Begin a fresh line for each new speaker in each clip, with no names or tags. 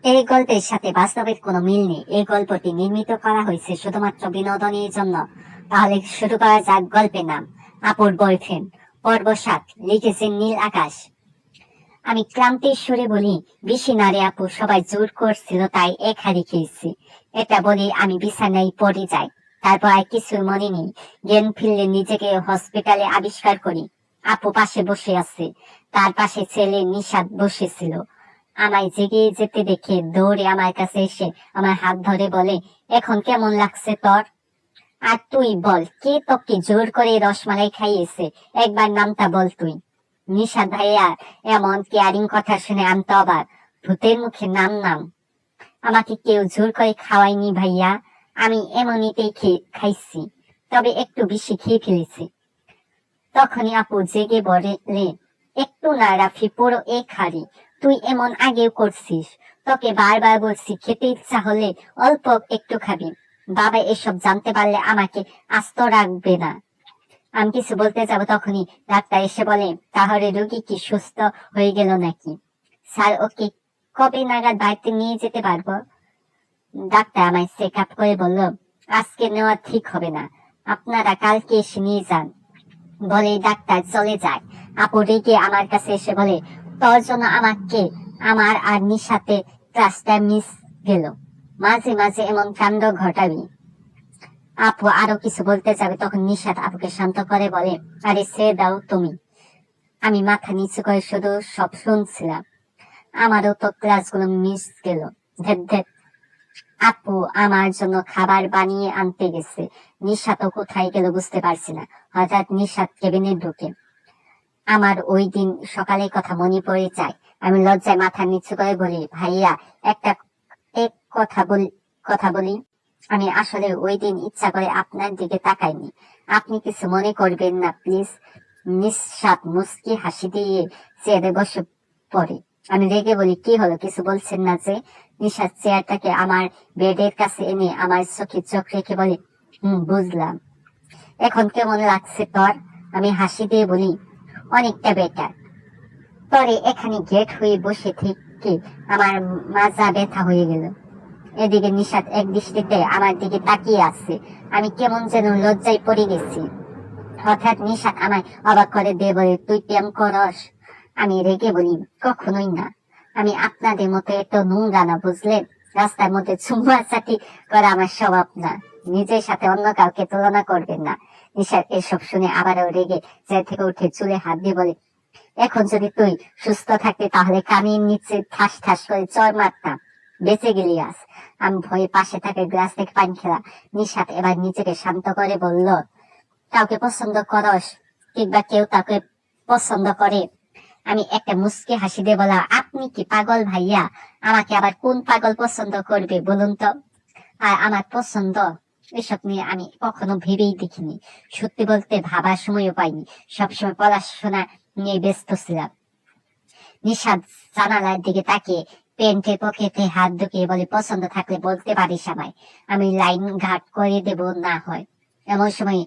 এই গল্পের সাথে বাস্তবের কোনো মিল নেই। এই গল্পটি নির্মিত করা হয়েছে শুধুমাত্র বিনোদনের জন্য। তাহলে শুরু করা যাক গল্পের নাম আপুর বয়ফ্রেন্ড। পর্ব 7, লিখেছেন নীল আকাশ। আমি ক্লান্তির সুরে বলি, বেশি না রে আপু, সবাই জোর করছিল তাই এক হাড়ি খেয়েছি। এটা বলে আমি বিছানায় পড়ে যাই। তারপর আর কিছু মনে নেই। জ্ঞান ফিরলে নিজেকে হসপিটালে আবিষ্কার করি। আপু পাশে বসে আছে, তার পাশে ছেলে নিশাদ বসেছিল। আমায় জেগে যেতে দেখে দৌড়ে আমার কাছে এসে আমার হাত ধরে বলে, এখন কেমন লাগছে তোর? আর তুই বল, কে তোকে জোর করে রসমালাই খাইয়েছে? একবার নামটা বল তুই। নিশাদ ভাইয়া এমন কেয়ারিং কথা শুনে আমি তো অবাক। ভূতের মুখে নাম নাম, আমাকে কেউ জোর করে খাওয়ায়নি ভাইয়া। আমি এমনিতেই খাইছি, তবে একটু বেশি খেয়ে ফেলেছি। তখনই আপু জেগে বলে, একটু না রাফি, পুরো এক হাড়ি। তুই এমন আগেও করছিস, তোকে বারবার বলছি খেতে ইচ্ছা হলে অল্প একটু খাবি। বাবা এসব জানতে পারলে আমাকে আস্ত রাখবে না। আমি কিছু বলতে যাব, তখনই ডাক্তার এসে বলে, তাহলে রোগী কি সুস্থ হয়ে গেল নাকি? স্যার, ওকে কবে নাগাদ বাড়িতে নিয়ে যেতে পারবো? ডাক্তার আমায় চেক আপ করে বলল, আজকে নেওয়া ঠিক হবে না, আপনারা কালকে এসে নিয়ে যান। বলে ডাক্তার চলে যায়। আপু রেগে আমার কাছে এসে বলে, তোর জন্য আমাকে আমার আর নিশাতে ক্লাসটা মিস গেল। মাঝে মাঝে এমন কাণ্ড ঘটাবি। আপু আরো কিছু বলতে যাবে, তখন নিশাত আপুকে শান্ত করে বলে, আরে ছেড়ে দাও তুমি। আমি মাথা নিচু করে শুধু সব শুনছিলাম। আমারও তো ক্লাসগুলো মিস গেল। ধ্যাৎ ধ্যাৎ। আপু আমার জন্য খাবার বানিয়ে আনতে গেছে। নিশাতও কোথায় গেল বুঝতে পারছি না। হঠাৎ নিশাত কেবিনে ঢুকে। আমার ওই দিন সকালের কথা মনে পড়ে যায়। আমি লজ্জায় মাথা নিচু করে বলি, ভাইয়া একটা এক কথা বলি। আমি আসলে ওই দিন ইচ্ছা করে আপনার দিকে তাকাইনি। আপনি কিছু মনে করবেন না প্লিজ। নিঃশ্বাস মুচকি হাসি দিয়ে চেয়ারে বসে পড়ে। আমি রেগে বলি, কি হলো, কিছু বলছেন না যে? নিঃশ্বাস চেয়ারটাকে আমার বেডের কাছে এনে আমার চোখে চোখ রেখে বলে, বুঝলাম। এখন কেমন লাগছে তোর? আমি হাসি দিয়ে বলি, অনেকটা বেটার। পরে এখানে গেট হয়ে বসে থেকে আমার মাজা ব্যথা হয়ে গেল। এদিকে নিশাত এক দৃষ্টিতে আমার দিকে তাকিয়ে আছে। আমি কেমন যেন লজ্জায় পড়ে গেছি। হঠাৎ নিশাত আমায় অবাক করে দিয়ে বলে, তুই প্রেম করস? আমি রেগে বলি, কখনোই না। আমি আপনাদের মতো এত নোংরা না, বুঝলেন? রাস্তার মধ্যে চুম্বাচাটি করা আমার স্বভাব না। নিজের সাথে অন্য কাউকে তুলনা করবেন না। নিশাত এসব শুনে আবারও রেগে চেয়ার থেকে উঠে চুলে হাত দিয়ে বলে, এখন যদি তুই সুস্থ থাকতে তাহলে কানের নিচে ঠাস ঠাস করে চর মারতাম, বেঁচে গেলি আজ। আমি ভয়ে পাশে থাকা গ্লাস থেকে পানি খেলাম। নিশাত এবার নিজেকে শান্ত করে বলল, কাউকে পছন্দ করস কিংবা কেউ তাকে পছন্দ করে? আমি একটা মুচকি হাসি দিয়ে বললাম, আপনি কি পাগল ভাইয়া? আমাকে আবার কোন পাগল পছন্দ করবে বলুন তো? আর আমার পছন্দ এসব নিয়ে আমি কখনো ভেবেই দেখিনি। সত্যি বলতে ভাবার সময়ও পাইনি। সবসময় পড়াশোনা নিয়ে ব্যস্ত ছিলাম। নিশাদ জানালার দিকে তাকিয়ে প্যান্টের পকেটে হাত ঢুকিয়ে বলে, পছন্দ থাকলে বলতে পারিস আমায়, আমি লাইন ঘাট করে দেব না হয়। এমন সময়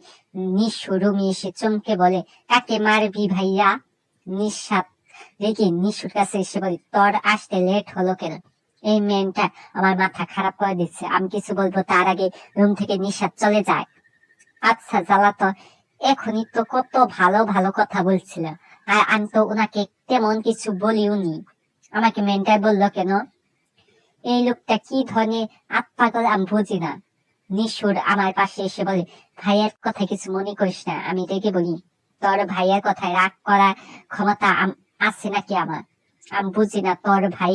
নিশু রুমি এসে চমকে বলে, কাকে মারবি ভাইয়া? নিশাদ রেগে নিশুর কাছে এসে বলে, তোর আসতে লেট হলো কেন? এই মেয়েটা আমার মাথা খারাপ করে দিচ্ছে। আমি কিছু বলবো তার আগে রুম থেকে নিশাদ চলে যায়। আচ্ছা জ্বালাতো, এখনই তো কত ভালো ভালো কথা বলছিল, আর আমি তো ওনাকে তেমন কিছু বলিওনি। আমাকে মেন্টাল বললো কেন? এই লোকটা কি ধরনের আত্মাগল আমি বুঝি না। নিশুর আমার পাশে এসে বলে, ভাইয়ের কথা কিছু মনে করিস না। আমি রেগে বলি, তোর ভাইয়ের কথায় রাগ করার ক্ষমতা আছে নাকি আমার? আমি বুঝি না তোর ভাই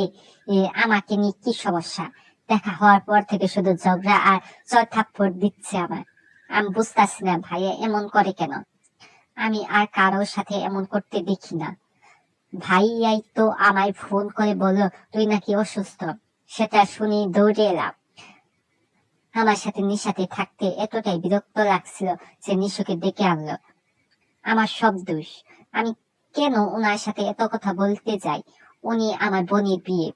আমাকে নিয়ে কি সমস্যা। দেখা হওয়ার পর থেকে শুধু ঝগড়া আর চর থাপ্পড় দিচ্ছে আমার। আমি বুঝতেছি না ভাইয়া এমন করে কেন। আমি আর কারোর সাথে এমন করতে দেখি না। ভাইয়াই তো আমায় ফোন করে বলল তুই নাকি অসুস্থ। সেটা শুনে দৌড়ে এলাম। আমার সাথে নিশাতে থাকতে এতটাই বিরক্ত লাগছিল যে নিশুকে ডেকে আনলো। আমার সব দোষ। আমি কেন ওনার সাথে এত কথা বলতে যাই? উনি আমার বোনের বিয়ে,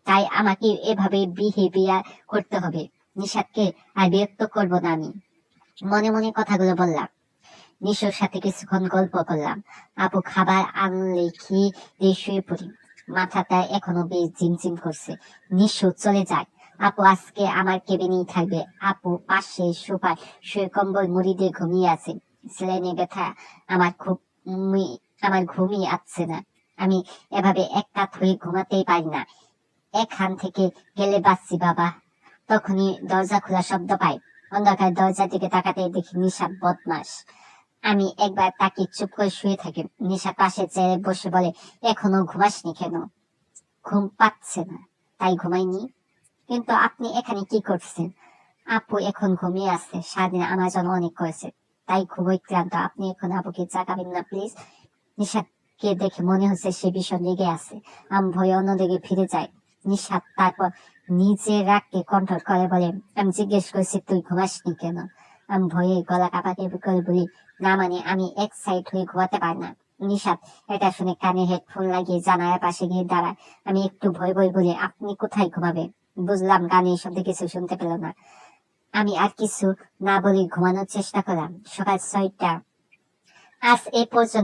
তাই আমাকে এভাবে বিহেভিয়ার করতে হবে। নিশাদকে আর বিরক্ত করবো না আমি। মনে মনে কথাগুলো বললাম। নিশুর সাথে কিছুক্ষণ গল্প করলাম। আপু খাবার আনলে খেয়ে দিয়ে শুয়ে পড়ি। মাথাটা এখনো বেশ ঝিমঝিম করছে। নিশু চলে যায়। আপু আজকে আমার কেবিনেই থাকবে। আপু পাশে সোফায় শুয়ে কম্বল মুড়ি দিয়ে ঘুমিয়ে আছে। সেলেনে ব্যথা আমার খুব আমার ঘুমই আসছে না। আমি এভাবে এক কাত হয়ে ঘুমাতেই পারি না। এখান থেকে গেলে বাঁচছি বাবা। তখনই দরজা খোলা শব্দ পাই। অন্ধকার দরজার দিকে তাকাতে দেখি নিশাত বদমাস। আমি একবার তাকে চুপ করে শুয়ে থাকি। নিশাত পাশে চেয়ারে বসে বলে, এখনো ঘুমাসনি কেন? ঘুম পাচ্ছে না, তাই ঘুমাইনি। কিন্তু আপনি এখানে কি করছেন? আপু এখন ঘুমিয়ে আছে, সারাদিন আমার জন্য অনেক করেছে, তাই খুবই ক্লান্ত। আপনি এখন আপুকে জাগাবেন না প্লিজ। নিশাতকে দেখে মনে হচ্ছে সে ভীষণ রেগে আছে। আমি ভয়ে অন্যদিকে ফিরে যাই। নিশাত তারপর নিজের রাগকে কন্ট্রোল করে বলে, আমি জিজ্ঞেস করছি তুই ঘুমাসনি কেন? আমি ভয়ে গলা কাঁপাতে করে বলি, না মানে আমি এক সাইড হয়ে ঘুমাতে পারি না। নিশাত এটা শুনে কানে হেডফোন লাগিয়ে জানালার পাশে গিয়ে দাঁড়ায়। আমি একটু ভয় ভয় বলি, আপনি কোথায় ঘুমাবেন? বুঝলাম গানের শব্দে কিছু শুনতে পেল না। আমি আর কিছু না বলে ঘুমানোর চেষ্টা করলাম। সকাল 6টা। আজ এ পর্যন্ত